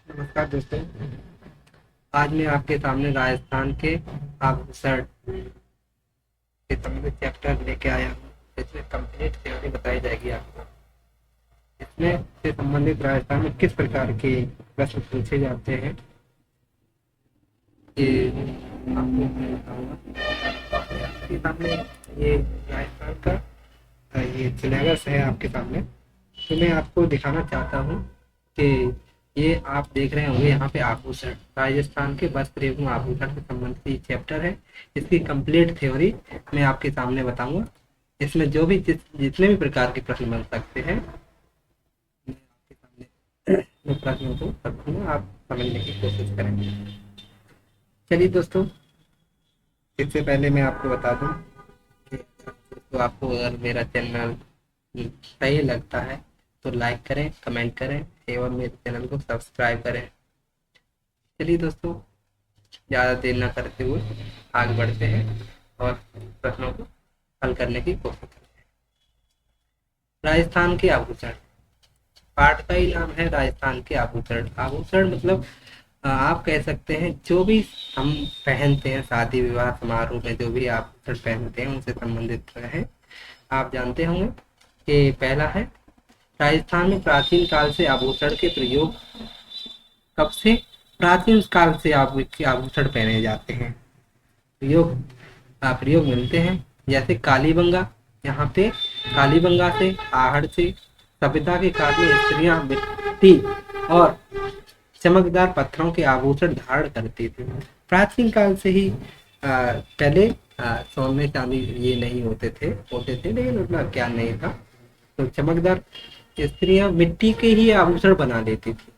नमस्कार दोस्तों। आज मैं आपके सामने राजस्थान के आभूषण के संबंधित चैप्टर लेके आया हूँ। इसमें कंप्लीट थ्योरी बताई जाएगी आपको। इसमें से संबंधित राजस्थान में किस प्रकार के प्रश्न पूछे जाते हैं ये आपको मैं बताऊंगा। आपके सामने ये राजस्थान का ये सिलेबस है आपके सामने। तो मैं आपको दिखाना चाहता हूँ कि ये आप देख रहे होंगे यहाँ पे आभूषण, राजस्थान के वस्त्र एवं आभूषण से संबंधित चैप्टर है। इसकी कंप्लीट थ्योरी मैं आपके सामने बताऊंगा। इसमें जो भी जितने भी प्रकार के प्रश्न बन सकते हैं मैं आपके सामने मैं प्रश्नों को रखूंगा, आप समझने की कोशिश करेंगे। चलिए दोस्तों, इससे पहले मैं आपको बता दूं कि तो आपको अगर मेरा चैनल सही लगता है तो लाइक करें, कमेंट करें एवं मेरे चैनल को सब्सक्राइब करें। चलिए दोस्तों, ज़्यादा देर न करते हुए आगे बढ़ते हैं और प्रश्नों को हल करने की कोशिश करते हैं। राजस्थान के आभूषण, पाठ का ही नाम है राजस्थान के आभूषण। आभूषण मतलब आप कह सकते हैं जो भी हम पहनते हैं शादी विवाह समारोह में, जो भी आभूषण पहनते हैं उनसे संबंधित है। आप जानते होंगे कि पहला है, राजस्थान में प्राचीन काल से आभूषण के प्रयोग, कब से? प्राचीन काल से आभूषण पहने जाते हैं। प्रयोग प्रयोग मिलते हैं जैसे कालीबंगा। यहाँ पे कालीबंगा से, आहड़ से सभ्यता के काल में स्त्रियां मिट्टी और चमकदार पत्थरों के आभूषण धारण करती थी। प्राचीन काल से ही पहले सोने चांदी ये नहीं होते थे लेकिन उतना ज्ञान नहीं था। तो चमकदार स्त्रियां मिट्टी के ही आभूषण बना लेती थी।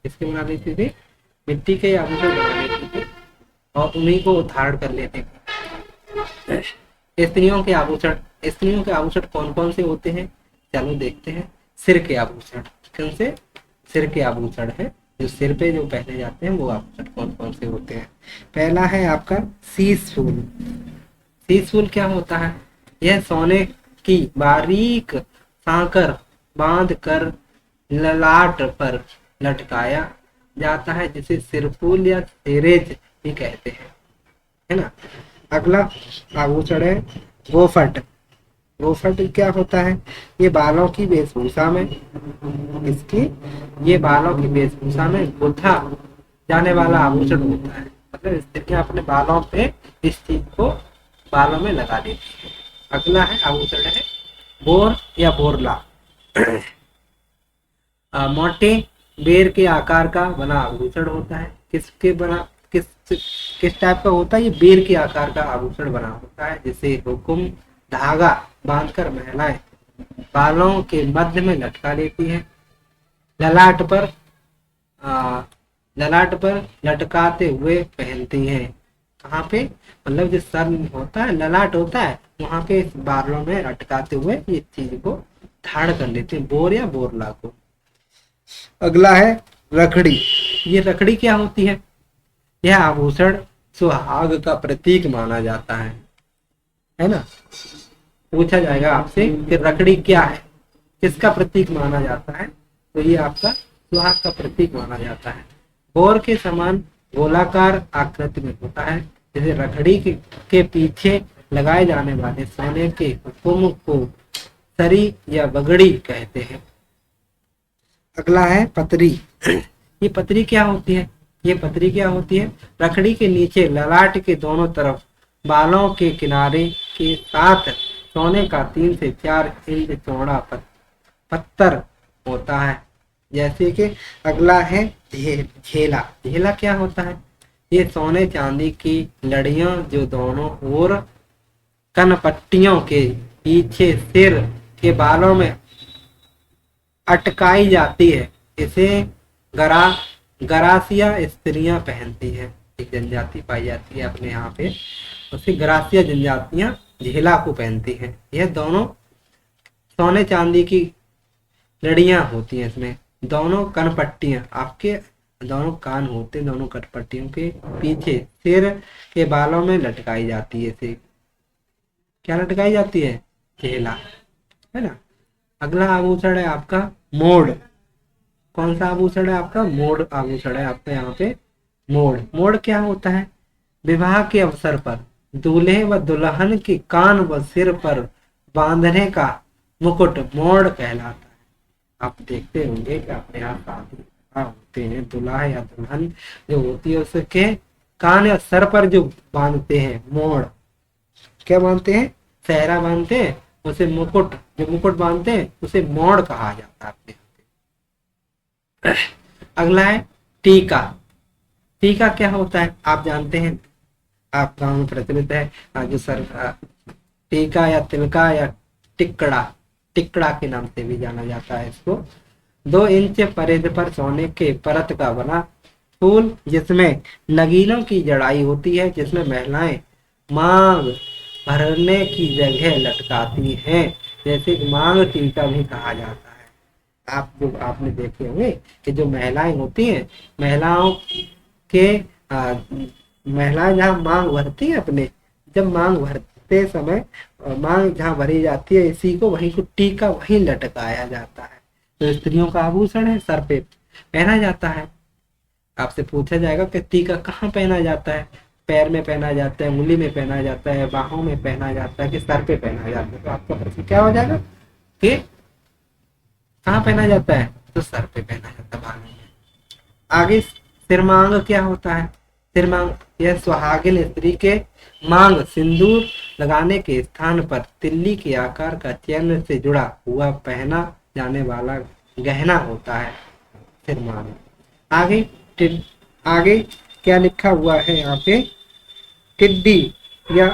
किसके बना लेती थी? मिट्टी के आभूषण बना लेती थी और उन्हीं को धारण कर लेते थे। स्त्रियों के आभूषण कौन कौन से होते हैं? चलो देखते हैं। सिर के आभूषण, कौन से? सिर के आभूषण है, जो सिर पे जो पहने जाते हैं वो आभूषण कौन कौन से होते हैं। पहला है आपका शीश फूल। शीश फूल क्या होता है? यह सोने की बारीक सांकर बांध कर ललाट पर लटकाया जाता है, जिसे सिरफूल या सिरेज भी कहते हैं, है ना। अगला आभूषण है गोफट। गोफट क्या होता है? ये बालों की वेशभूषा में, इसकी ये बालों की वेशभूषा में गुथा जाने वाला आभूषण होता है। मतलब स्त्रियां अपने बालों पे इस चीज को बालों में लगा देती है। अगला है आभूषण है बोर या बोरला। मोटे बेर के आकार का बना आभूषण होता है। किसके बना किस किस टाइप का होता है? ये बेर के आकार का आभूषण बना होता है, जिसे हुकुम धागा बांधकर महिलाएं बालों के मध्य में लटका लेती है। ललाट पर आ, ललाट पर लटकाते हुए पहनती हैं। कहाँ पे? मतलब जो सर होता है, ललाट होता है, वहां पे बालों में लटकाते हुए ये चीज को धारण कर लेते हैं, बोर या बोरला को। अगला है रखड़ी। ये रखड़ी क्या होती है? यह आभूषण सुहाग का प्रतीक माना जाता है ना। पूछा जाएगा आपसे कि रखड़ी क्या है, किसका प्रतीक माना जाता है? तो ये आपका सुहाग का प्रतीक माना जाता है। बोर के समान गोलाकार आकृति में होता है, जैसे रखड़ी के पीछे लगाए जाने वाले सोने के हुक्म को सरी या बगड़ी कहते हैं। अगला है पतरी। ये पतरी क्या होती है? ये पतरी क्या होती है? रखड़ी के नीचे ललाट के दोनों तरफ बालों के किनारे के साथ सोने का 3 से 4 इंच चौड़ा पत्थर होता है। जैसे कि अगला है झेला। झेला क्या होता है? ये सोने चांदी की लड़ियां जो दोनों ओर कनपट्टियों के पीछे सिर के बालों में अटकाई जाती है। इसे गरा गरासिया स्त्रियां पहनती है। एक जनजाति पाई जाती है अपने यहाँ पे, उसे गरासिया जनजातियां झेला को पहनती हैं। यह दोनों सोने चांदी की लड़ियां होती हैं। इसमें दोनों कनपट्टियां, आपके दोनों कान होते, दोनों कनपट्टियों के पीछे सिर के बालों में लटकाई जाती है। इसे क्या लटकाई जाती है? झेला, है ना। अगला आभूषण है आपका मोड़। कौन सा आभूषण है आपका? मोड़ आभूषण है आपका यहाँ पे। मोड़, मोड़ क्या होता है? विवाह के अवसर पर दूल्हे व दुल्हन के कान व सिर पर बांधने का मुकुट मोड़ कहलाता है। आप देखते होंगे कि अपने यहाँ शादी होते हैं, दूल्हा या दुल्हन जो होती है उसके कान या सर पर जो बांधते हैं मोड़, क्या बांधते हैं? सेहरा बांधते हैं, उसे मुकुट, जो मुकुट बांधते हैं उसे मोड़ कहा जाता है अपने यहाँ पे। अगला है टीका। टीका क्या होता है आप जानते हैं, आप गाँव में प्रचलित है जो सर टीका या तिलका या टिकड़ा, टिकड़ा के नाम से भी जाना जाता है इसको। 2 इंच परिधि पर सोने के परत का बना फूल जिसमें नगीनों की जड़ाई होती है, जिसमें महिलाएं मांग भरने की जगह लटकाती हैं, जैसे मांग टीका भी कहा जाता है। आप जो आपने देखे होंगे कि जो महिलाएं होती हैं, महिलाओं के महिलाएं जहाँ मांग भरती है अपने, जब मांग भरते समय मांग जहाँ भरी जाती है इसी को वहीं को टीका वहीं लटकाया जाता है। तो स्त्रियों का आभूषण है, सर पे पहना जाता है। आपसे पूछा जाएगा कि टीका कहाँ पहना जाता है? पैर में पहना जाता है, उंगली में पहना जाता है, बाहों में पहना जाता है कि सर पे पहना जाता है? तो आपका प्रश्न क्या हो जाएगा कि कहाँ पहना जाता है? तो सर पे पहना जाता है, बाहों में। आगे सिरमांग क्या होता है? सिरमांग यह सुहागिन स्त्री के मांग सिंदूर लगाने के स्थान पर तिल्ली के आकार का चैन से जुड़ा हुआ पहना जाने वाला गहना होता है सिरमांग। आगे क्या लिखा हुआ है यहाँ पे? टिड्डी या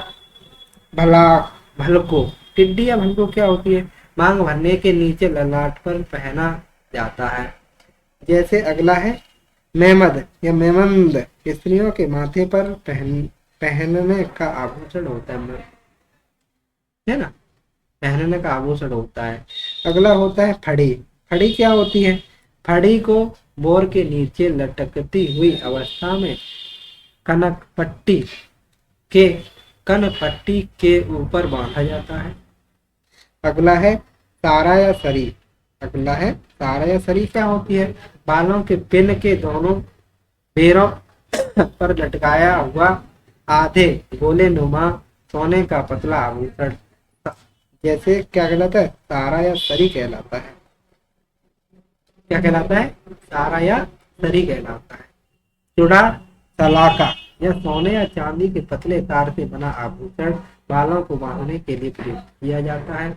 भलको। टिड्डी या भलको क्या होती है? मांग भरने के नीचे ललाट पर पहना जाता है। जैसे अगला है मेमद या मेमंद, स्त्रियों के माथे पर पहनने का आभूषण होता है ना, पहनने का आभूषण होता है। अगला होता है फड़ी। फड़ी क्या होती है? फड़ी को बोर के नीचे लटकती हुई अवस्था में कनपट्टी के ऊपर बांधा जाता है। अगला है सारा या सरी। अगला है सारा या सरी क्या होती है? बालों के पिन के दोनों पैरों पर लटकाया हुआ आधे गोले नुमा सोने का पतला आभूषण, जैसे क्या कहलाता है? सारा या सरी कहलाता है। क्या कहलाता है? सारा या सरी कहलाता है। चूड़ा सलाका यह सोने या चांदी के पतले तार से बना आभूषण बालों को बांधने के लिए प्रयुक्त किया जाता है।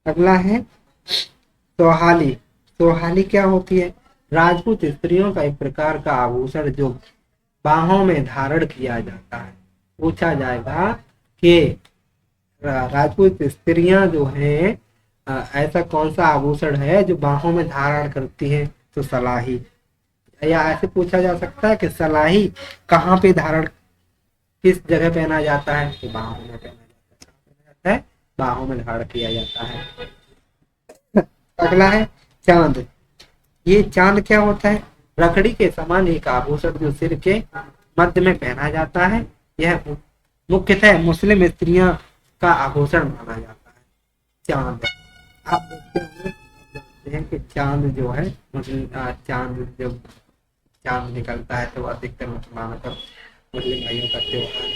अगला है सोहाली। सोहाली क्या होती है? राजपूत स्त्रियों का एक प्रकार का आभूषण जो बाहों में धारण किया जाता है। पूछा जाएगा कि राजपूत स्त्रियां जो हैं ऐसा कौन सा आभूषण है जो बाहों में धारण करती है? तो सलाही। या ऐसे पूछा जा सकता है कि सलाही कहाँ पे धारण, किस जगह पहना जाता है? तो बाहों में पहना जाता है, बाहों में धारण किया जाता है। अगला है चांद। ये चांद क्या होता है? रखड़ी के समान एक आभूषण जो सिर के मध्य में पहना जाता है। यह मुख्यतः मुस्लिम स्त्रियां का आभूषण माना जाता है। चांद आप देखते हैं कि चांद जो है चांद जब चांद निकलता है तो अधिकतर मुसलमानों का, मुस्लिम भाइयों का त्योहार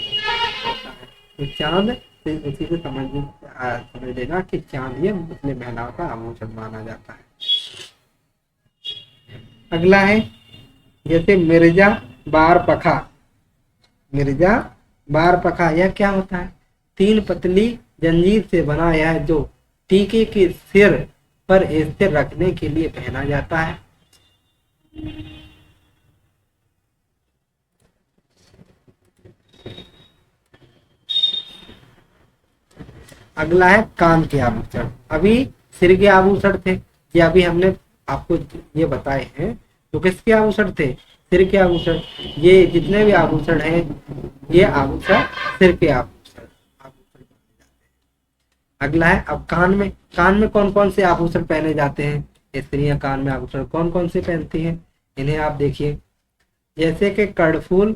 होता है। तो चांद उसी से समझ लेना कि चांद ये मुस्लिम महिलाओं का आभूषण माना जाता है। अगला है जैसे मिर्जा बार पखा। मिर्जा बार पखा यह क्या होता है? 3 पतली जंजीर से बना यह जो टीके के सिर पर स्थिर रखने के लिए पहना जाता है। अगला है कान के आभूषण। अभी सिर के आभूषण थे, ये अभी हमने आपको ये बताए हैं। तो किसके आभूषण थे? सिर के आभूषण। ये जितने भी आभूषण हैं ये आभूषण सिर के आभूषण माने जाते हैं। अगला है अब कान में कौन कौन से आभूषण पहने जाते हैं? स्त्रियां कान में आभूषण कौन कौन से पहनती हैं? इन्हें आप देखिए, जैसे कि कर्णफूल,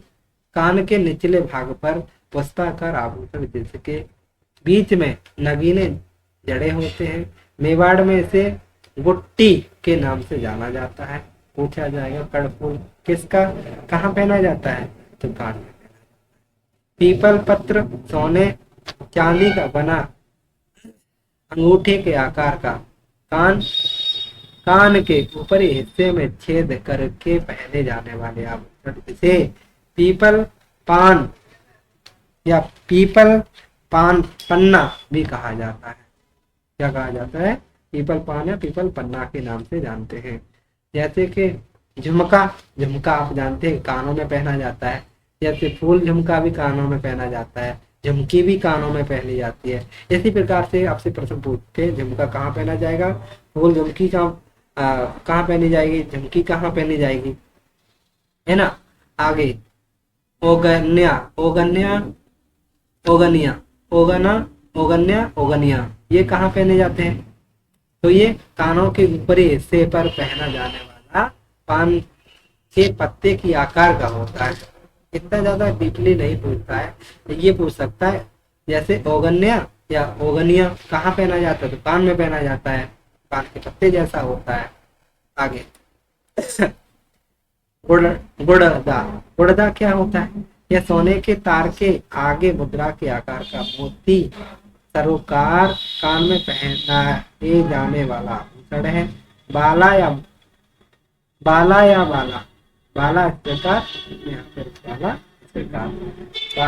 कान के निचले भाग पर पुष्पाकार आभूषण जिसके बीच में नगीने जड़े होते हैं। मेवाड़ में इसे गुट्टी के नाम से जाना जाता है। पूछा जाएगा कर्णफूल किसका कहाँ पहना जाता है, तो कान में। पीपल पत्र सोने चांदी का बना अंगूठे के आकार का, कान कान के ऊपरी हिस्से में छेद करके पहने जाने वाले आभूषण, इसे पीपल पान या पीपल पान पन्ना भी कहा जाता है। क्या कहा जाता है, पीपल पान या पीपल पन्ना के नाम से जानते हैं। जैसे कि झुमका, झुमका आप जानते हैं कानों में पहना जाता है। जैसे फूल झुमका भी कानों में पहना जाता है, झुमकी भी कानों में पहनी जाती है। इसी प्रकार से आपसे प्रश्न पूछते हैं झुमका कहाँ पहना जाएगा, फूल झुमकी कहाँ पहनी जाएगी, झुमकी कहाँ पहनी जाएगी, है ना। आगे ओगन्या, ओगन्या, ओगनिया, ओगना, ओगन्या, ओगनिया, ये कहाँ पहने जाते हैं, तो ये कानों के ऊपरी हिस्से पर पहना जाने वाला पान के पत्ते की आकार का होता है। इतना ज्यादा डीपली नहीं पूछता है, ये पूछ सकता है जैसे ओगन्या या ओगनिया कहाँ पहना जाता है, तो कान में पहना जाता है, कान के पत्ते जैसा होता है। आगे गुड़दा, गुड़दा क्या होता है, यह सोने के तार के आगे मुद्रा के आकार का मोती सरोकार कान में पहनाए जाने वाला आभूषण है। बाला या बाला या बाला, बाला इस प्रकार, बाला इस प्रकार,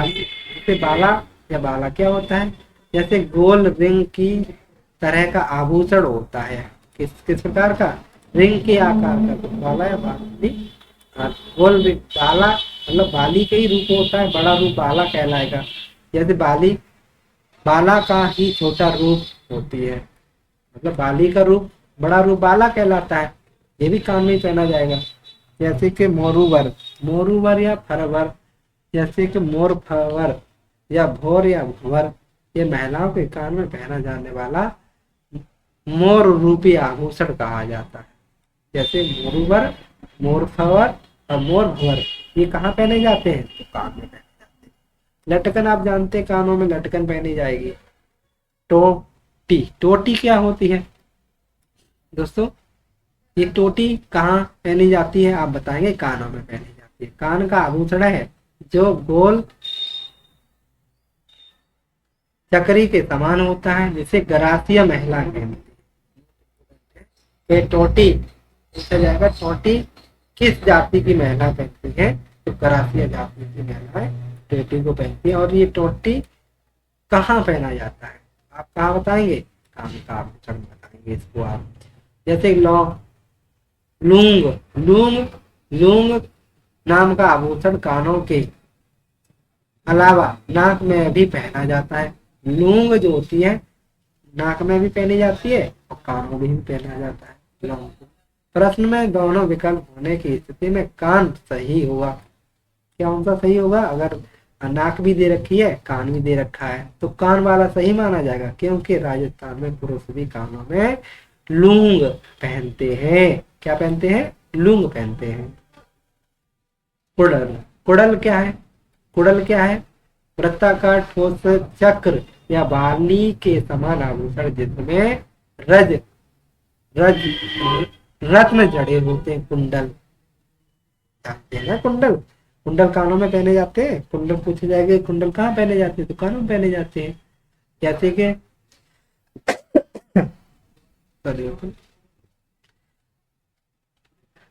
जैसे बाला या बाला क्या होता है, जैसे गोल रिंग की तरह का आभूषण होता है। किस किस प्रकार का, रिंग के आकार का, तो बाला या बाली, गोल रिंग, बाला मतलब बाली का ही रूप होता है, बड़ा रूप बाला कहलाएगा। जैसे बाली, बाला का ही छोटा रूप होती है, मतलब बाली का रूप बड़ा रूप बाला कहलाता है, ये भी कान में पहना जाएगा। जैसे कि मोरूवर, मोरूवर या फरवर, जैसे कि मोर फवर या भोर या भंवर, ये महिलाओं के कान में पहना जाने वाला मोर रूपी आभूषण कहा जाता है। जैसे मोरूवर, मोर फवर और मोर भंवर, ये कहाँ पहने जाते हैं, तो कान में पहने जाते हैं। लटकन आप जानते हैं, कानों में लटकन पहनी जाएगी। टोटी, टोटी क्या होती है दोस्तों, ये टोटी कहाँ पहनी जाती है, आप बताएंगे, कानों में पहनी जाती है। कान का आभूषण है जो गोल चक्री के समान होता है, जिसे गरासिया महिला कहती है। ये टोटी पूछा जाएगा, टोटी किस जाति की महिला पहनती है, तो गरासिया जाति की महिलाएं टोटी को पहनती है। और ये टोटी कहाँ पहना जाता है, आप कहाँ बताएंगे, कान का आभूषण बताएंगे इसको आप। जैसे लूंग, लूंग, लूंग नाम का आभूषण कानों के अलावा नाक में भी पहना जाता है। लूंग जो होती है नाक में भी पहनी जाती है और कानों में भी पहना जाता है लौंग। प्रश्न में दोनों विकल्प होने की स्थिति में कान सही होगा। क्या उनका सही होगा, अगर नाक भी दे रखी है कान भी दे रखा है तो कान वाला सही माना जाएगा, क्योंकि राजस्थान में पुरुष भी कानों में लूंग पहनते हैं। क्या पहनते हैं, लूंग पहनते हैं। कुड़ल, कुड़ल क्या है, कुड़ल क्या है, वृत्ताकार ठोस चक्र या बाली के समान आभूषण जिसमें रज रज रत्न जड़े होते हैं। कुंडल जानते हैं ना, कुंडल, कुंडल कानों में पहने जाते हैं। कुंडल पूछे जाएंगे कुंडल कहाँ पहने जाते हैं, तो कानों में पहने जाते हैं। जैसे कि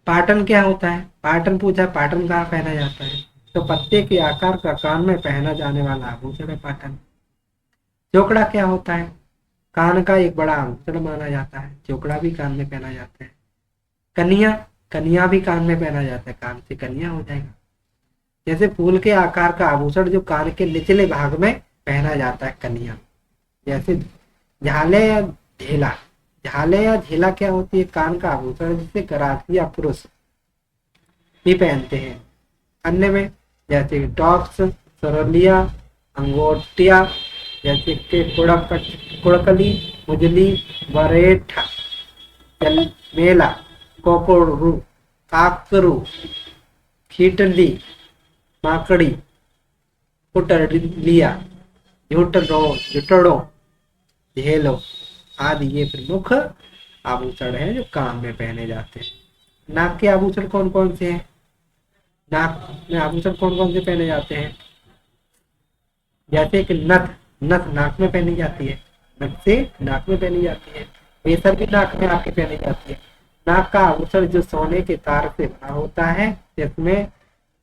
पाटन क्या होता है, पाटन पूछा, पाटन कहाँ पहना जाता है, तो पत्ते के आकार का कान में पहना जाने वाला आभूषण है पाटन। चोकड़ा क्या होता है, कान का एक बड़ा आभूषण माना जाता है, चोकड़ा भी कान में पहना जाता है। कनिया, कनिया भी कान में पहना जाता है, कान से कनिया हो जाएगा। जैसे फूल के आकार का आभूषण जो कान के निचले भाग में पहना जाता है, कनिया। जैसे झाले या झेला, झाले या झेला क्या होती है, कान का आभूषण जिसे गरासिया पुरुष भी पहनते हैं। अन्य में जैसे टॉप्स, सरलिया, अंगोटिया, जैसे कि कुड़कली, मुजली, बरेठा, मेला, कोकोड़ू, काकरू, खीटली, माकड़ी, कुटलिया, झुटड़ो, झेलो आदि ये प्रमुख आभूषण है जो कान में पहने जाते हैं। नाक के आभूषण कौन कौन से हैं? नाक में आभूषण कौन कौन से पहने जाते हैं? जैसे कि नथ, नथ नाक में पहनी जाती है, नथ से नाक में पहनी जाती है। बेसर भी नाक में आपके पहनी जाती है। नाक का आभूषण जो सोने के तार से बना होता है, जिसमें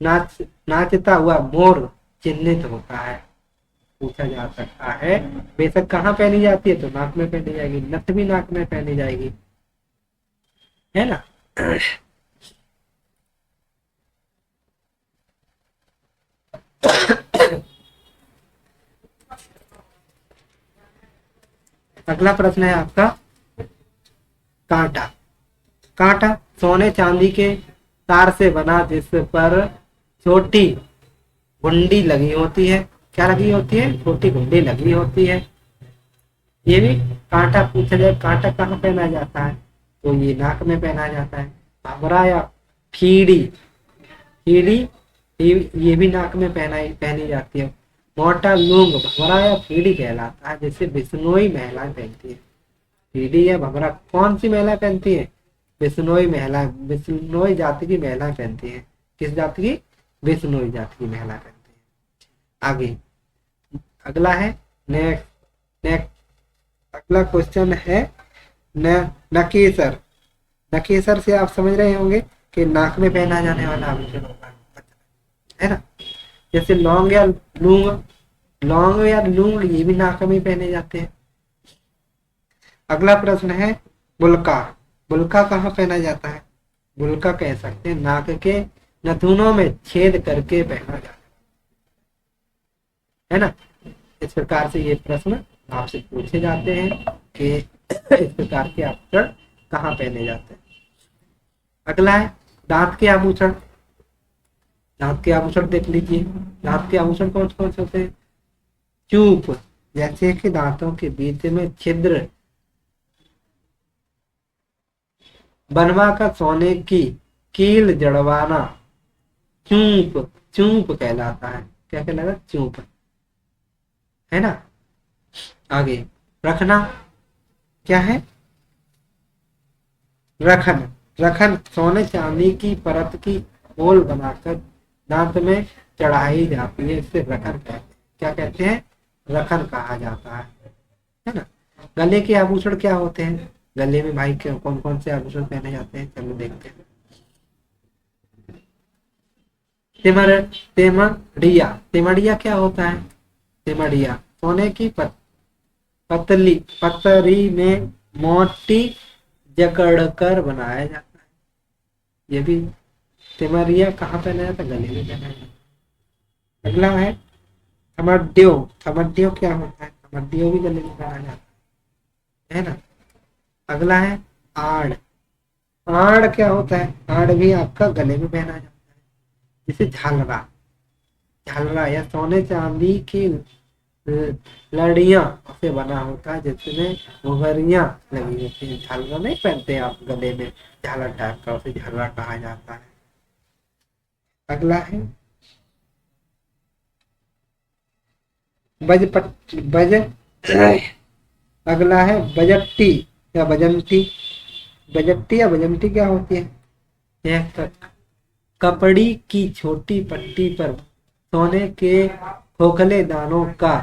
नाचता हुआ मोर चिन्हित होता है। पूछा जा सकता है बेशक कहाँ पहनी जाती है, तो नाक में पहनी जाएगी, नथ भी नाक में पहनी जाएगी, है ना। अगला प्रश्न है आपका कांटा। कांटा सोने चांदी के तार से बना, जिस पर छोटी घुंडी लगी होती है। क्या लगी होती है? छोटी घुंडी लगी होती है। ये भी कांटा पूछा जाए, कांटा कहाँ पहना जाता है, तो ये नाक में पहना जाता है। भंवरा या फीड़ी, फीड़ी ये भी नाक में पहनी जाती है। मोटा लूंग भंवरा या फीड़ी कहलाता है, जिसे बिश्नोई महिलाएं पहनती है। फीड़ी या भंवरा कौन सी महिला पहनती है? बिश्नोई महिला, बिश्नोई जाति की महिला पहनती है। किस जाति की? बिश्नोई जाति की महिला पहनती है। आगे अगला है नेक्स्ट नेक्स्ट अगला क्वेश्चन है नकेसर। नकेसर से आप समझ रहे होंगे कि नाक में पहना जाने वाला आभूषण होगा, है ना। जैसे लौंग या लूंग, लौंग या लूंग ये भी नाक में पहने जाते हैं। अगला प्रश्न है बुल्का। बुल्का कहाँ पहना जाता है? बुल्का कह सकते हैं नाक के नथुनों में छेद करके पहना जाता है ना। इस प्रकार से ये प्रश्न आपसे पूछे जाते हैं कि इस प्रकार के आभूषण कहाँ पहने जाते हैं। अगला है दांत के आभूषण। दांत के आभूषण देख लीजिए। दांत के आभूषण कौन कौन से होते हैं? चूप, जैसे कि दांतों के बीच में छिद्र बनवा कर सोने की कील जड़वाना चूप, चूप कहलाता है। क्या कहलाता है? चूप, है ना। आगे रखना क्या है? रखन। रखन सोने चांदी की परत की खोल बनाकर दांत में चढ़ाई जाती है, इससे रखन कहते हैं। क्या कहते हैं? रखन कहा जाता है ना। गले के आभूषण क्या होते हैं? गले में भाई कौन कौन से आभूषण पहने जाते हैं, चलो देखते हैं। तेमड़िया। तेमड़िया क्या होता है? तेमड़िया सोने की पतली पतरी में मोटी जकड़कर बनाया जाता है। ये भी तेमड़िया कहाँ पहना जाता है? गले में पहना जाता है। अगला है थमड्यो। थमड्यो क्या होता है? थमड्यो भी गले में पहना जाता है ना। अगला है आड़। आड़ क्या होता है? आड़ भी आपका गले में पहना जाता है। जिसे झालरा, झालरा या सोने चांदी की लड़ियां से बना होता है, जिसमें घुघरियां लगी होती है। झालरा नहीं पहनते आप गले में, झालर टाइप का, उसे झालरा कहा जाता है। अगला है बज अगला है बजट्टी या बजंती। बजट्टी या बजंती क्या होती है? यह कपड़ी की छोटी पट्टी पर सोने के खोखले दानों का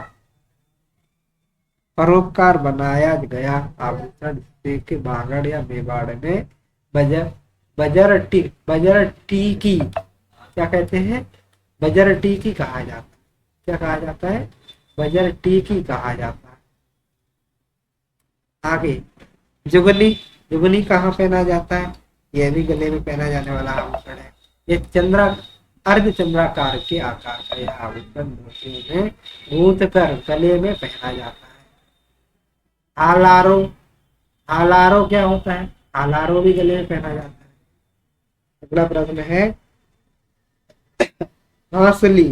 परोपकार बनाया गया आभूषण, जिसे कि बांगड़ या मेवाड़ में बजरटी की क्या कहते हैं? बजरटी की कहा जाता है। क्या कहा जाता है? बजरटी की कहा जाता है। आगे जुगनी। जुगनी कहाँ पहना जाता है? यह भी गले में पहना जाने वाला आभूषण है। यह अर्ध चंद्राकार के आकार का यह आभूषण मोतियों में गूंथ कर गले में पहना जाता है। हालारो। हालारो क्या होता है? हालारो भी गले में पहना जाता है। अगला प्रश्न है हांसली।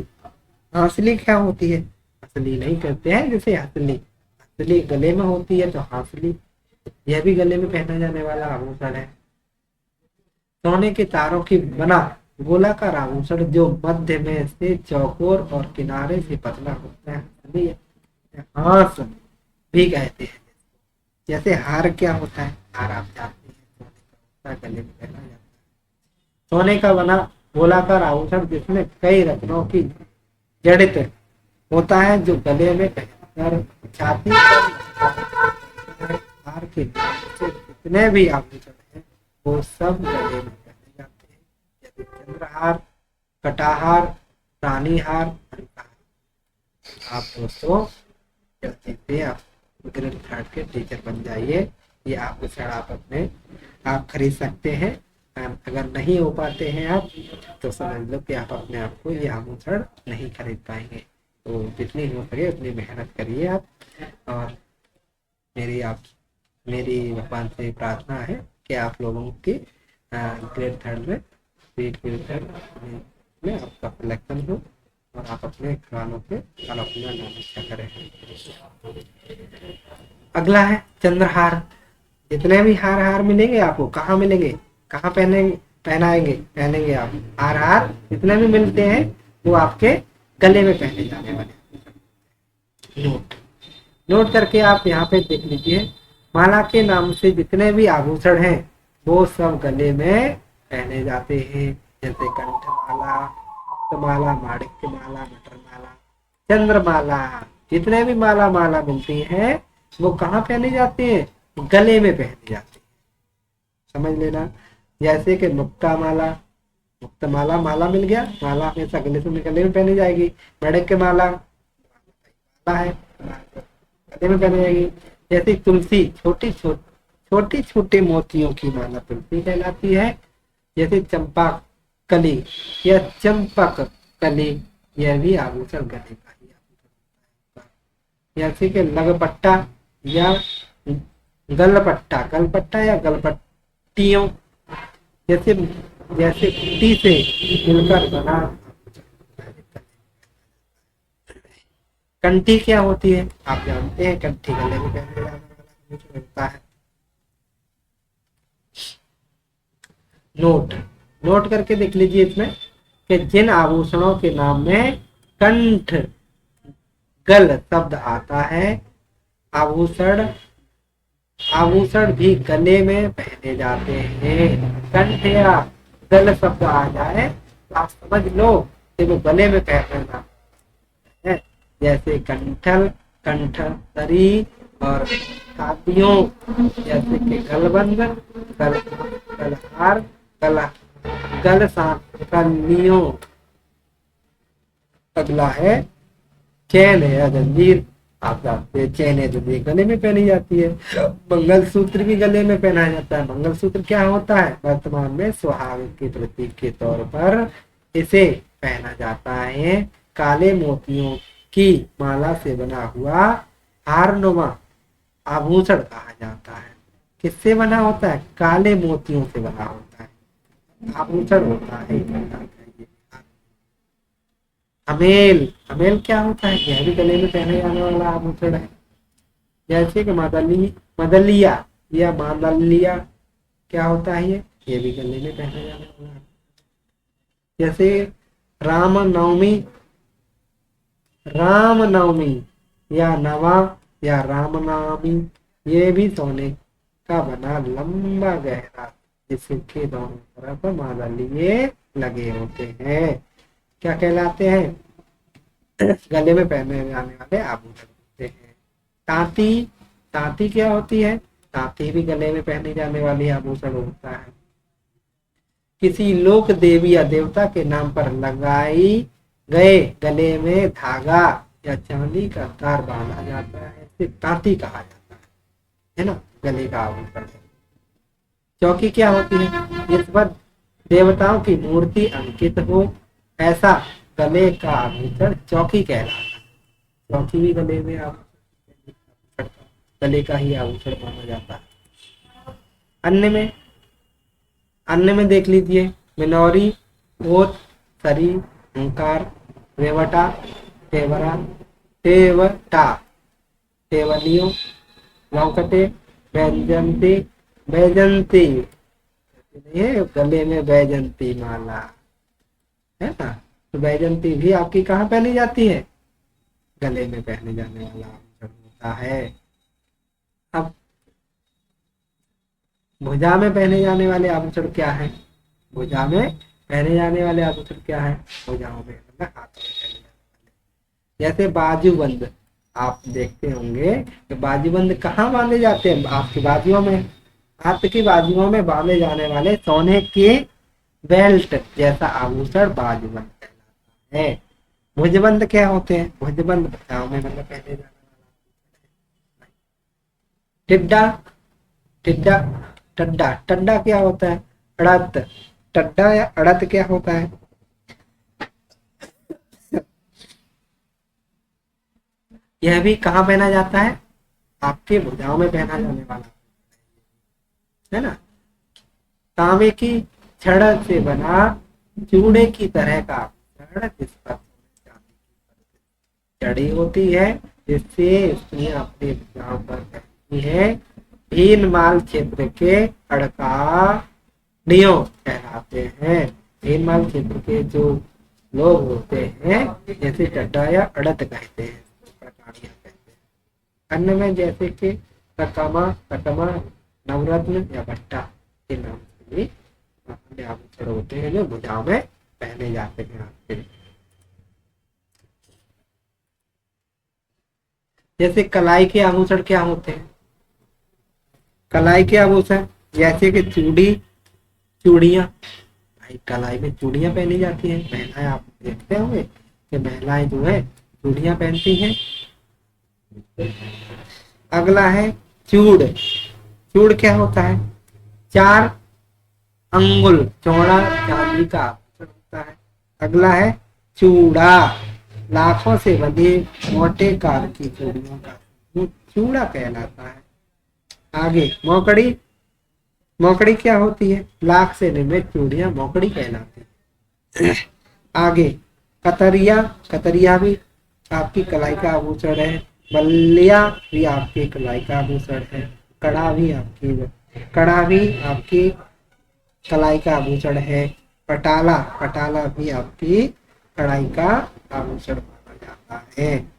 हांसली क्या होती है? हंसली नहीं कहते हैं, जैसे हंसली, हंसली गले में होती है तो हांसली, यह भी गले में पहना जाने वाला आभूषण है। सोने के तारों की बना गोलाकार आभूषण जो मध्य में से चौकोर और किनारे से पतला होता है, हांस भी कहते हैं। जैसे हार क्या होता है? हार आप जानते हैं सोने का होता है, गले में पहना जाता है। सोने का बना गोलाकार आभूषण जिसमें कई रत्नों की जड़ित होता है, जो गले में पहनकर छाती पर हार के नीचे जितने भी आभूषण हैं वो सब गले में पहने जाते हैं, जैसे चंद्रहार, कटाहार, रानीहार, हल्काहार। आप दोस्तों जल्दी से आप ग्रेड थर्ड के टीचर बन जाइए। ये आभूषण आप अपने आप खरीद सकते हैं। अगर नहीं हो पाते हैं आप तो समझ लो कि आप अपने आप को ये आभूषण नहीं खरीद पाएंगे। तो जितनी हो सके उतनी मेहनत करिए आप। और मेरी भगवान से प्रार्थना है कि आप लोगों की ग्रेड थर्ड में ग्रेड थर्ड में आपका सिलेक्शन हो और आप अपने गानों पे अपना नाम अच्छा करें। अगला है चंद्रहार। जितने भी हार मिलेंगे आपको कहाँ मिलेंगे, कहाँ पहनेंगे आप हार जितने भी मिलते हैं वो आपके गले में पहने जाने वाले। नोट करके आप यहाँ पे देख लीजिए। माला के नाम से जितने भी आभूषण हैं वो सब गले में पहने जाते हैं, जैसे कंठमाला, मुक्तमाला, माणिक्य माला, मटर माला, चंद्रमाला। जितने भी माला मिलती हैं वो कहाँ पहनी जाती है, गले में पहनी जाती है। समझ लेना। जैसे कि मुक्तमाला माला मिल गया, माला हमेशा गले में पहनी जाएगी। माणिक्य माला है गले में पहनी जाएगी। जैसे तुलसी, छोटी मोतियों की माला तुलसी कहलाती है। जैसे चंपा कली या चंपक कली, यह भी आभूषण गले का ही आभूषण। जैसे कि लगपट्टा या गलपट्टा या गलपट्टियों, जैसे कुटी से मिलकर बना। कंठी क्या होती है आप जानते हैं, कंठी गले में पहने जाने वाला होता है। नोट करके देख लीजिए इसमें कि जिन आभूषणों के नाम में कंठ गल शब्द आता है, आभूषण भी गले में पहने जाते हैं। कंठ या गल शब्द आ जाए तो आप समझ लो कि वो गले में पहनना है। जैसे कंठल, कंठतरी और कातियों, जैसे कि गलबंद, गलहार, गल सांकलियों। अगला है चैन या जंजीर। आप जानते हैं चैन या जंजीर गले में पहनी जाती है। मंगलसूत्र भी गले में पहना जाता है। मंगलसूत्र क्या होता है, वर्तमान में सुहाग के प्रतीक के तौर पर इसे पहना जाता है। काले मोतियों की माला से बना हुआ हारनुमा आभूषण कहा जाता है। किससे बना होता है, काले मोतियों से बना होता है, आभूषण होता है। हमेल क्या होता है, यह भी गले में पहने जाने वाला आभूषण है। जैसे कि मदलिया या मांदलिया क्या होता है, ये भी गले में पहने जाने वाला है। जैसे रामनवमी या नवा या रामनवमी, ये भी सोने का बना लंबा गहरा जिसके दोनों तरफ मादलिये लगे होते हैं, क्या कहलाते हैं, गले में पहने जाने वाले आभूषण होते हैं। तांती क्या होती है, तांती भी गले में पहने जाने वाली आभूषण होता है। किसी लोक देवी या देवता के नाम पर लगाई गए गले में धागा या चांदी का तार बांधा जाता है, इसे तांती कहा जाता है ना, गले का आभूषण है। चौकी क्या होती है, जिस पर देवताओं की मूर्ति अंकित हो, ऐसा गले का आभूषण चौकी कहलाता है। चौकी भी गले का ही आभूषण माना जाता है। अन्य में देख लीजिए, मिनौरी, ओत, सरी, ओंकार, रेवटा, टेवरा, टेवलियों, लौकटे, बैजंती, ये गले में बैजंती माला है ना। तो बैजंती भी आपकी कहाँ पहनी जाती है, गले में पहने जाने वाला आभूषण होता है। अब भुजा में पहने जाने वाले आभूषण क्या है? भुजा में पहने जाने वाले आभूषण क्या है? भुजाओं में मतलब हाथों में पहने जाने वाले, जैसे बाजूबंद। आप देखते होंगे कि बाजूबंद कहाँ बांधे जाते हैं? आपकी बाजुओं में, हाथ की बाजुओं में बांधे जाने वाले सोने के बेल्ट जैसा आभूषण बाजूबंद कहलाता है। भुजबंद क्या होते हैं? भुजबंद भुजाओं में मतलब पहने जाने वाला। टिड्डा, टिड्डा, टड्डा, टड्डा क्या होता है? अड़त। टड्डा या अड़त क्या होता है? यह भी कहाँ पहना जाता है? आपके भुजाओं में पहना जाने वाला है ना। तांबे की छड़ से बना चूड़े की तरह का आभूषण जिस पर चढ़ी होती है, जिससे उसने अपने भुजाओं पर पहनी है, भीनमाल क्षेत्र के अड़काड़ियों कहलाते हैं। भीनमाल क्षेत्र के जो लोग होते हैं, जैसे टड्डा या अड़त कहते हैं, अड़काड़ियां कहते हैं। अन्य में जैसे कि तकमा, तकमा, नवरत्न या भट्टा के नाम से भी अपने आभूषण होते हैं जो भुजाओं में पहने जाते हैं आपके। जैसे कलाई के आभूषण क्या होते हैं? कलाई के आभूषण जैसे कि चूड़ी, चूड़ियां। भाई कलाई में चूड़ियां पहनी जाती हैं, महिलाएं आप देखते होंगे कि महिलाएं जो है चूड़ियां पहनती हैं। अगला है चूड़। चूड़ क्या होता है? 4 अंगुल चौड़ा चांदी का आभूषण होता है। अगला है चूड़ा, लाखों से बंधे मोटे कार की चूड़ियों का चूड़ा कहलाता है। आगे मोकड़ी। मोकड़ी क्या होती है? लाख से निर्मित चूड़ियां मोकड़ी कहलाती है। आगे कतरिया। कतरिया भी आपकी कलाई का आभूषण है। बल्लिया भी आपकी कलाई का आभूषण है। कड़ा भी आपकी कलाई का आभूषण है। पटाला, पटाला भी आपकी कलाई का आभूषण माना जाता है।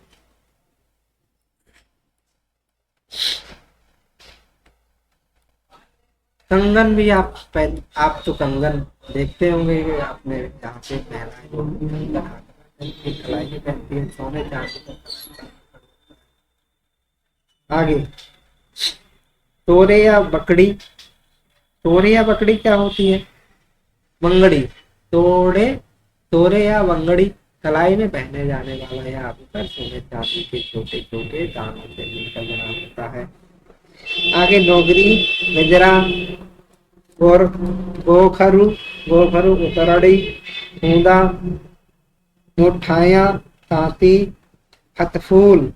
कंगन भी आप तो कंगन देखते होंगे कि आपने जहाँ पे कलाई की पहनती है, सोने चांदी का। आगे तोरे या बकड़ी। तोरे या बकड़ी क्या होती है? वंगड़ी। तोड़े, तोरे या वंगड़ी कलाई में पहने जाने वाला यह आभूषण सोने चांदी के छोटे छोटे दानों से मिलकर बना होता है। आगे नौगरी, गजरा, गोर, गोखरू, गोखरू, उतरड़ी, ऊंदा, मुठाया, तांती, हथफूल।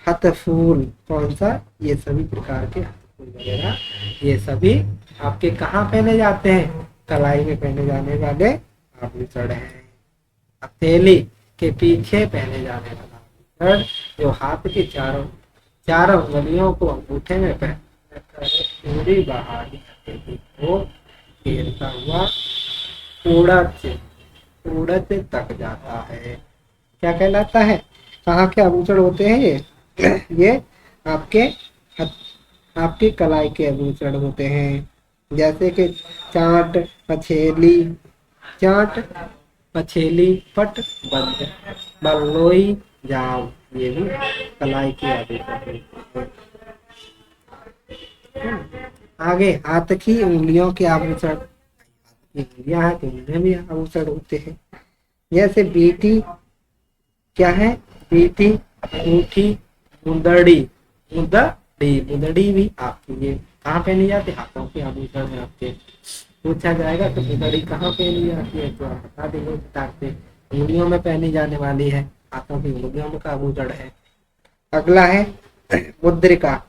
हथफूल कौन सा? ये सभी प्रकार के हथफूल वगैरह ये सभी आपके कहाँ पहने जाते हैं? कलाई में पहने जाने वाले आभूषण है। हथेली के पीछे पहने जाने वाला आभूषण जो हाथ के चारों उंगलियों को अंगूठे में पहनकर पूरी बाहरी हथेली को घेरता हुआ उड़द तक जाता है। क्या कहलाता है? कहाँ के आभूषण होते हैं ये आपके आपकी कलाई के आभूषण होते हैं। जैसे कि चाट, पछेली, चाट, पछेली, पट, बंद, बल्लोई, जाव, ये भी कलाई के आभूषण होते हैं। आगे हाथ की उंगलियों के आभूषण। उंगलियां हैं तो उनमें भी आभूषण होते हैं। जैसे बीटी क्या है? बीटी, अंगूठी, मुंदड़ी। मुंदड़ी भी आपकी ये कहाँ पहनी जाती है? हाथों के आभूषण है आपके। पूछा जाएगा तो मुंदड़ी कहाँ पहनी जाती है तो आप बता देंगे किताब से। उंगलियों में पहनी जाने वाली है, हाथों की उंगलियों में का आभूषण है। अगला है मुद्रिका।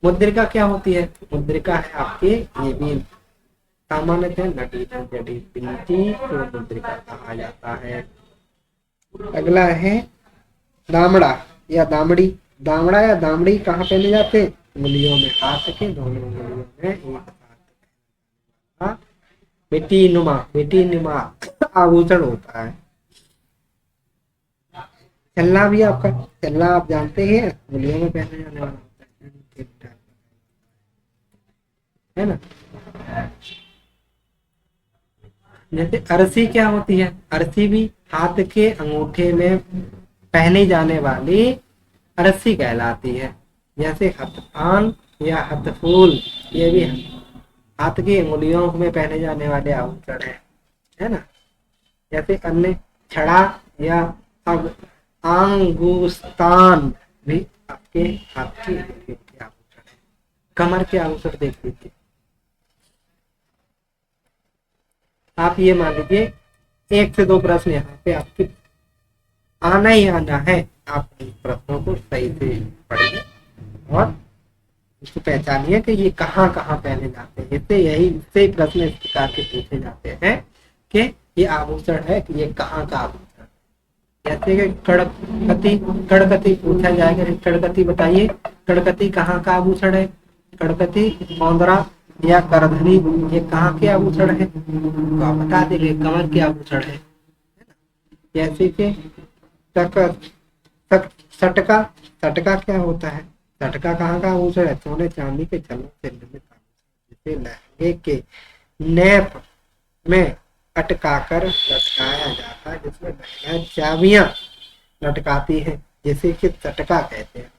मुद्रिका क्या होती है? मुद्रिका है आपके ये भी सामान्यतः नटी जड़ी बीटी को मुद्रिका कहा जाता है। अगला है दामड़ा या दामड़ी। दामड़ा या दामड़ी कहाँ पहने जाते हैं? उंगलियों में, हाथ के दोनों उंगलियों में एक साथ। बेटी नुमा आभूषण होता है। छल्ला भी आपका, छल्ला आप जानते हैं उंगलियों में पहने जाने वाला होता है। है ना। जैसे अरसी क्या होती है, अरसी भी हाथ के अंगूठे में पहनी जाने वाली अरसी कहलाती है। जैसे हथान या हथफूल, ये भी हाथ की उंगलियों में पहने जाने वाले आभूषण है ना। जैसे अन्य छड़ा या अब आंगुस्तान भी आपके हाथ की उंगलियों के आभूषण है। कमर के आभूषण देख लीजिए आप, ये मान लीजिए 1 से 2 प्रश्न यहाँ पे आपके आना ही आना है। आप इन प्रश्नों को सही से पढ़िए और इसको पहचानिए कि ये कहाँ कहाँ पहने जाते हैं। इससे ही प्रश्न इस प्रकार के पूछे जाते हैं कि ये आभूषण है कि ये कहाँ का आभूषण। जैसे कि कड़कती, कड़कती पूछा जाएगा, कड़कती बताइए, कड़कती कहाँ का आभूषण है। कड़कती मौंदरा या करधनी ये कहाँ के आभूषण है, तो आप बता देंगे कमर के आभूषण है। जैसे कि सटका, सटका क्या होता है, सटका कहाँ का आभूषण है, सोने चांदी के छल्लों से निर्मित आभूषण जिसे लहंगे के नेप में अटकाकर लटकाया जाता है, जिसमें महिलाएं चाबियां लटकाती है, जैसे कि सटका कहते हैं।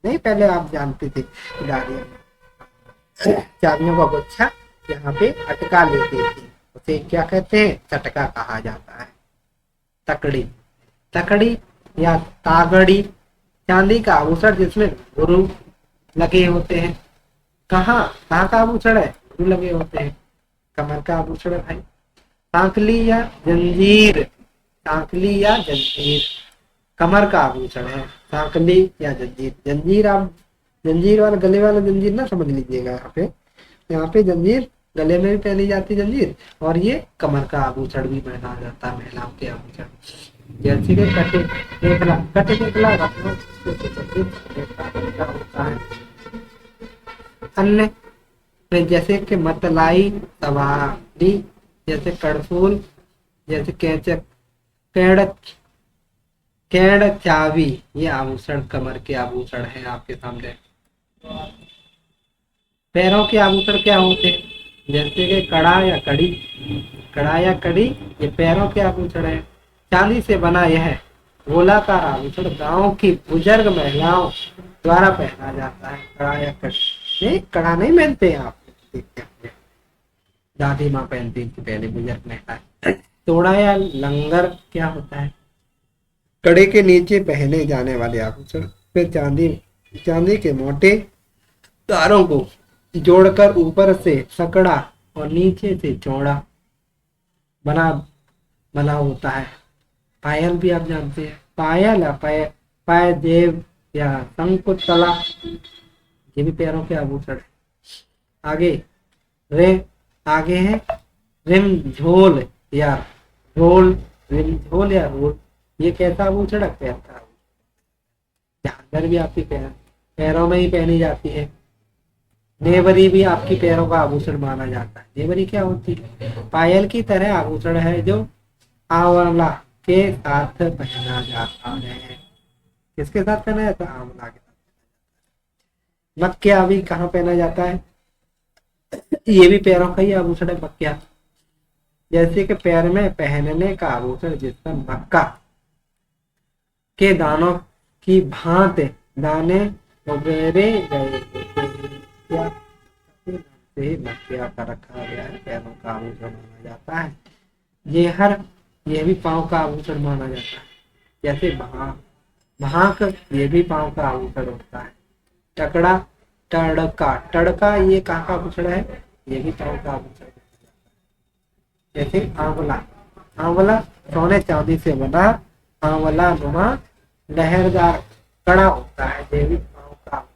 नहीं पहले आप जानते थे दादियां चाबियों का गुच्छा यहाँ पे अटका लेती थी, उसे क्या कहते हैं, सटका कहा जाता है। तकड़ी, तकड़ी या तागड़ी चांदी का आभूषण जिसमें गुरु लगे होते हैं। कहाँ कहाँ का आभूषण है, गुरु लगे होते हैं, कमर का आभूषण है भाई। सांकली या जंजीर, सांकली या जंजीर कमर का आभूषण है। सांकली या जंजीर, जंजीर आप जंजीर वाला गले वाला जंजीर ना समझ लीजिएगा। यहाँ पे जंजीर गले में भी पहनी जाती जंजीर, और ये कमर का आभूषण भी पहना जाता है महिलाओं के आभूषण। जैसे कि कटे केकला, कटे केकला रत्नों से सुशोभित होता है। अन्य में जैसे कि मतलाई, सवारी, जैसे कड़फूल, जैसे कैचक, कैड़ चावी, ये आभूषण कमर के आभूषण है आपके सामने। पैरों के आभूषण क्या होते हैं, जैसे कि कड़ा या कड़ी, कड़ा या कड़ी ये पैरों के आभूषण है। चांदी से बना यह गोलाकार आभूषण गांव की बुजुर्ग महिलाओं द्वारा पहना जाता है। कड़ा या कड़ी, नहीं कड़ा नहीं पहनते हैं आप, देखते हैं दादी माँ पहनती थी पहले बुजुर्ग महिलाएं। तोड़ा या लंगर क्या होता है, कड़े के नीचे पहने जाने वाले आभूषण। फिर चांदी के मोटे तारों को जोड़कर ऊपर से सकड़ा और नीचे से चौड़ा बना बना होता है। पायल भी आप जानते हैं, पायल या पायदेव या शंकुतला, ये भी पैरों के आभूषण है। आगे है रिमझोल या रोल, रिमझोल या रोल, ये कैसा आभूषण है, पैर का। झांझर भी आपकी पैरों में ही पहनी जाती है। नेवरी भी आपकी पैरों का आभूषण माना जाता है। नेवरी क्या होती है, पायल की तरह आभूषण है जो आंवला के साथ पहना जाता है। किसके साथ पहना जाता है, आंवला के साथ। मक्या भी कहाँ पहना जाता है, ये भी पैरों का ही आभूषण है मक्या। जैसे कि पैर में पहनने का आभूषण जिसमें मक्का के दानों की भांति दाने उगेरे गए क्या से मक्या का रखा गया है, पैरों का आभूषण माना जाता है। ये भी पांव का आभूषण माना जाता है। जैसे भांक, ये भी पांव का आभूषण होता है। टकड़ा, टड़का ये कहाँ का आभूषण है, ये भी पांव का आभूषण। जैसे आंवला सोने चांदी से बना आंवला नुमा लहरदार कड़ा होता है, ये भी पांव का।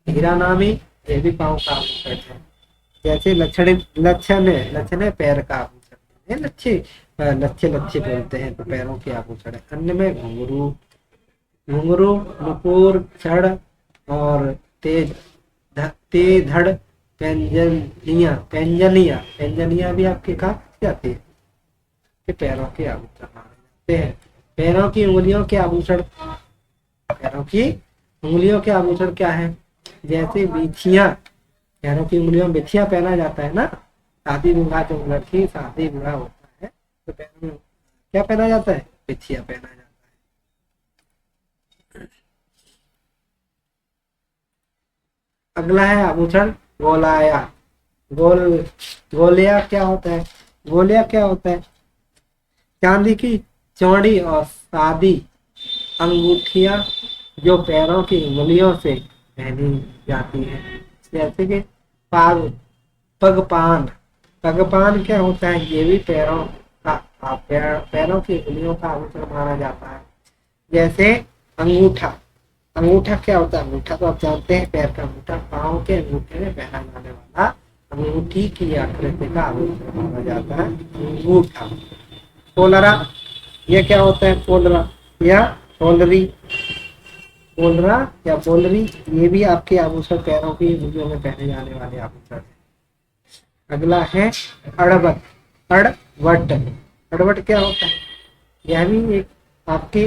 हीरा नामी, ये भी पांव का आभूषण है। जैसे लक्षण पैर का आभूषण है, लच्छे बोलते हैं तो पैरों के आभूषण है। अन्य में घुंघरू, नुपुर, छड़ और धड़, पेंजनिया भी आपके कहा जाती है कि पैरों के आभूषण माने जाते हैं। पैरों की उंगलियों के आभूषण, पैरों की उंगलियों के आभूषण क्या है, जैसे बीछियां पैरों की उंगलियों में बिछिया पहना जाता है ना, शादी विवाह, जो लड़की शादी विवाह होता है तो पैरों में क्या पहना जाता है, बिछिया पहना जाता है। अगला है आभूषण गोलाया। गोल गोलिया क्या होता है, गोलिया क्या होता है, चांदी की चौड़ी और सादी अंगूठियां जो पैरों की उंगलियों से पहनी जाती है, जैसे कि पाग पगपान। पगपान क्या होता है, ये भी पैरों की उंगलियों का आभूषण माना जाता है। जैसे अंगूठा, अंगूठा क्या होता है, अंगूठा तो आप जानते हैं, पैर का अंगूठा, पाँव के अंगूठे में पहना जाने वाला अंगूठी की आकृति का आभूषण माना जाता है अंगूठा। पोलरा, ये क्या होता है, पोलरा या पोलरी, पोलरा या पोलरी, ये भी आपके आभूषण, पैरों की उंगलियों में पहने जाने वाले आभूषण है। अगला है अड़वट। अड़वट, अड़वट क्या होता है, यह भी एक आपकी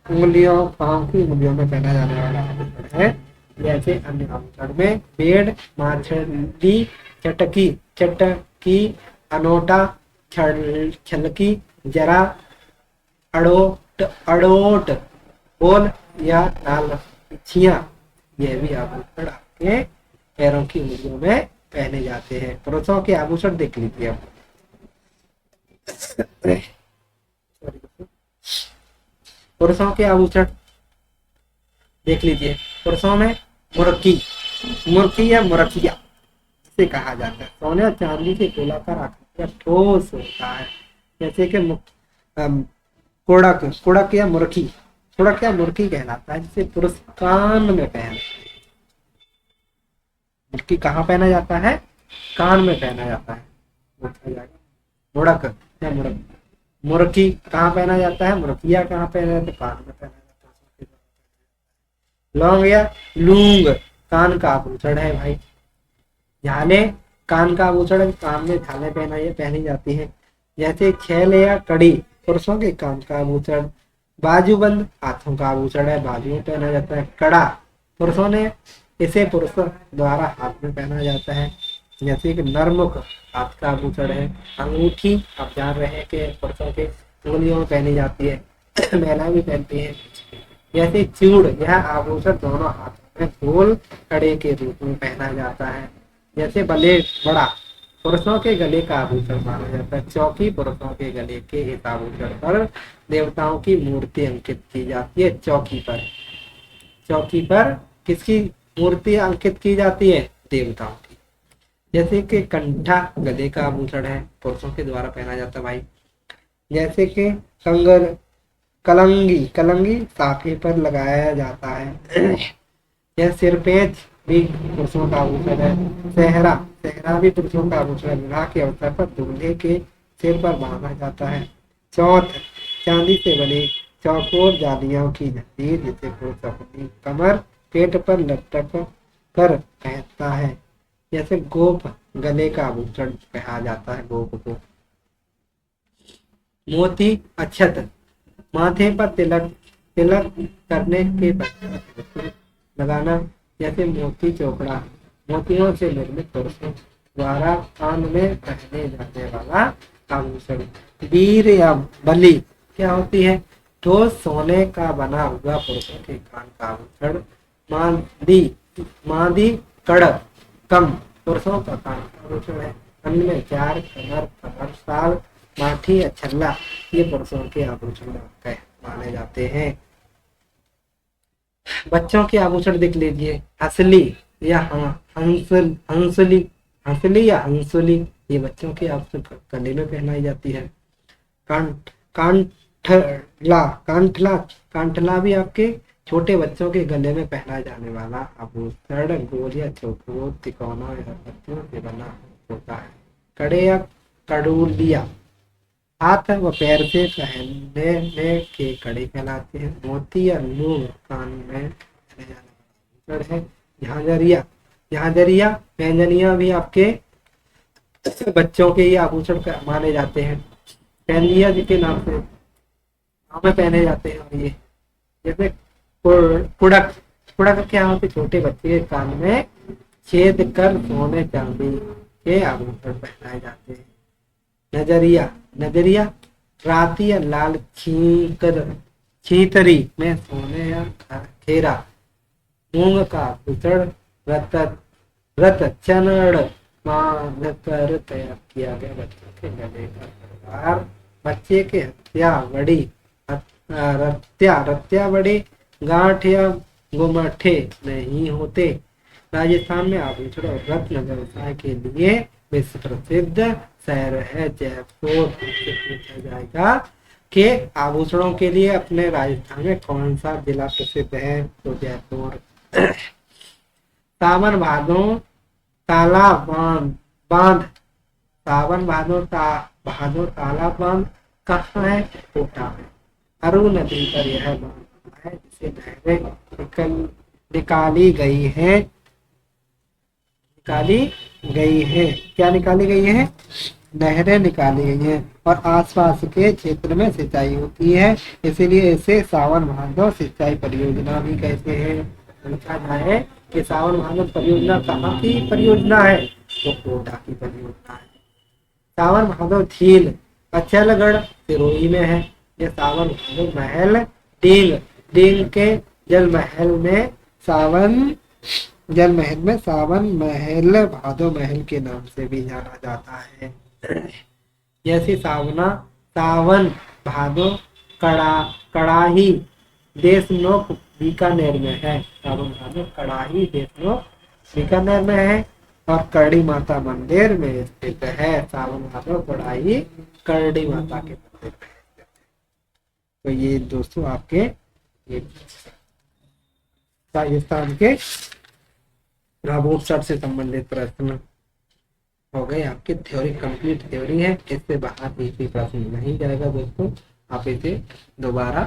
उंगलियों, पांव की उंगलियों में पहना जाने वाला आभूषण है। जैसे अन्य आभूषण में पेड़, माछली, चटकी, चटकी, अनोटा, छलकी, जरा, अड़ोट, अड़ोट, बोल या नाल बिछिया, यह भी आभूषण आपके पैरों की उंगलियों में पहने जाते हैं। पुरुषों के आभूषण देख लीजिए आप। पुरुषों के आभूषण देख लीजिए। पुरुषों में मुर्की, मुर्की या मुरकिया से कहा जाता है, सोने और चांदी के गोलाकार आकृति का ठोस होता है। जैसे कि कुड़क, कुड़क या मुर्की, कुड़क या मुर्की कहलाता है, जिसे पुरुष कान में पहन, मुर्की कहाँ पहना जाता है, कान में पहना जाता है। मुड़क या मुड़क, मुर्की कहाँ पहना जाता है, मुर्किया कहाँ पहना जाता है, कान में पहना जाता है। लौंग या लूंग कान का आभूषण है भाई। झाले कान का आभूषण है, कान में झाले पहनी जाती है। जैसे छेल या कड़ी पुरुषों के कान का आभूषण। बाजूबंद हाथों का आभूषण है, बाजू में पहना जाता है। कड़ा पुरुषों ने, इसे पुरुषों द्वारा हाथ में पहना जाता है। जैसे कि नरमुख हाथ का आभूषण है। अंगूठी आप जान रहे हैं कि पुरुषों के उंगलियों में पहनी जाती है, महिलाएं भी पहनती है। जैसे चूड़, यह आभूषण दोनों हाथों में गोल कड़े के रूप में पहना जाता है। जैसे बले बड़ा पुरुषों के गले का आभूषण माना जाता है। चौकी पुरुषों के गले के इस आभूषण पर देवताओं की मूर्ति अंकित की जाती है। चौकी पर, चौकी पर किसकी मूर्ति अंकित की जाती है, देवताओं की। जैसे कि कंठा गले का आभूषण है, पुरुषों के द्वारा पहना जाता है भाई। जैसे कि कंगर, कलंगी, कलंगी साफे पर लगाया जाता है। यह सिरपेंच भी पुरुषों का आभूषण है। सेहरा, सेहरा भी पुरुषों का आभूषण है, विवाह के अवसर पर दूल्हे के सिर पर बांधा जाता है। चौथ, चांदी से बनी चौकोर जालियों की जंजीर, जिसे पुरुष अपनी कमर पेट पर लटक कर पहनता है। जैसे गोप, गले का आभूषण कहा जाता है गोप को। मोती अक्षत, माथे पर तिलक, तिलक करने के पश्चात लगाना। जैसे मोती चोपड़ा, मोतियों से निर्मित पुरुषों द्वारा कान में पहने जाने वाला आभूषण। वीर या बलि क्या होती है, ठोस सोने का बना हुआ पुरुषों के कान का आभूषण। मांदी, मांदी कड़क कम पुरुषों का कान का आभूषण है। अन्य में चार, कमर, कमर साल, माठी या छल्ला, ये पुरुषों के आभूषण माने जाते हैं। बच्चों के आभूषण देख लीजिए। हंसली या हंसली, हंसली या हंसुली, ये बच्चों के आभूषण गले में पहनाई जाती है। कांठला, कांठला, कांठला भी आपके छोटे बच्चों के गले में पहना जाने वाला आभूषण गोल या चौकोर, तिकोना या पत्तियों से बना होता है। कड़े या कड़ूलिया हाथ व पैर से पहनने के कड़े कहलाते हैं। मोती या लूंग कान में पहने जाने वाला है। झांझरिया, झांझरिया पैंजनिया भी आपके बच्चों के ही आभूषण माने जाते हैं। पैंजिया जी के नाम से में पहने जाते हैं। ये जैसे कुड़क, कुड़क क्या होते, छोटे बच्चे के कान में छेद कर सोने चांदी के आभूषण पहनाए जाते हैं। नजरिया, नजरिया राती या लाल छीतरी में सोने या खेरा। मूंग का आभूषण रत रत चनड़ बांध कर तैयार किया गया बच्चों के गले का हार। बच्चे के रत्या बड़े गांठ या गुमठे नहीं होते। राजस्थान में आभूषण और रत्न व्यवसाय के लिए विश्व प्रसिद्ध शहर है जयपुर। पूछा जाएगा कि आभूषणों के लिए अपने राजस्थान में कौन सा जिला प्रसिद्ध है, तो जयपुर। सावन भादो तालाब बांध सावन भादो तालाब बांध कहाँ है, कोटा में। अरु नदी पर यह बांध है जिसे नहरें निकाली गई है। क्या निकाली गई है, नहरें निकाली गई हैं और आसपास के क्षेत्र में सिंचाई होती है, इसीलिए इसे सावन भादो सिंचाई परियोजना भी कहते हैं। पूछा जाए कि सावन भादो परियोजना कहाँ की परियोजना है, तो कोटा की परियोजना है। सावन भादो झील अचलगढ़ सिरोही में है। ये सावन भादो महल डींग के जल महल में सावन महल भादो महल के नाम से भी जाना जाता है। जैसे सावन भादो कड़ाही देशनोक बीकानेर में है। सावन भादो कड़ाही देशनोक बीकानेर में है और करड़ी माता मंदिर में स्थित है। सावन भादो कड़ाही करड़ी माता के मंदिर में स्थित है। तो ये दोस्तों आपके ये राजस्थान के आभूषण से संबंधित प्रश्न हो गए आपके। थ्योरी कंप्लीट थ्योरी है, इससे बाहर एक भी प्रश्न नहीं जाएगा दोस्तों। आप इसे दोबारा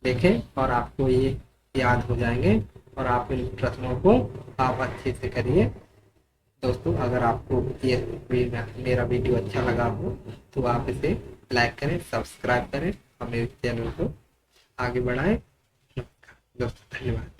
देखें और आपको ये याद हो जाएंगे और आप इन प्रश्नों को आप अच्छे से करिए। दोस्तों अगर आपको ये मेरा वीडियो अच्छा लगा हो तो आप इसे लाइक करें, सब्सक्राइब करें और मेरे चैनल को आगे बढ़ाएं। दोस्तों धन्यवाद।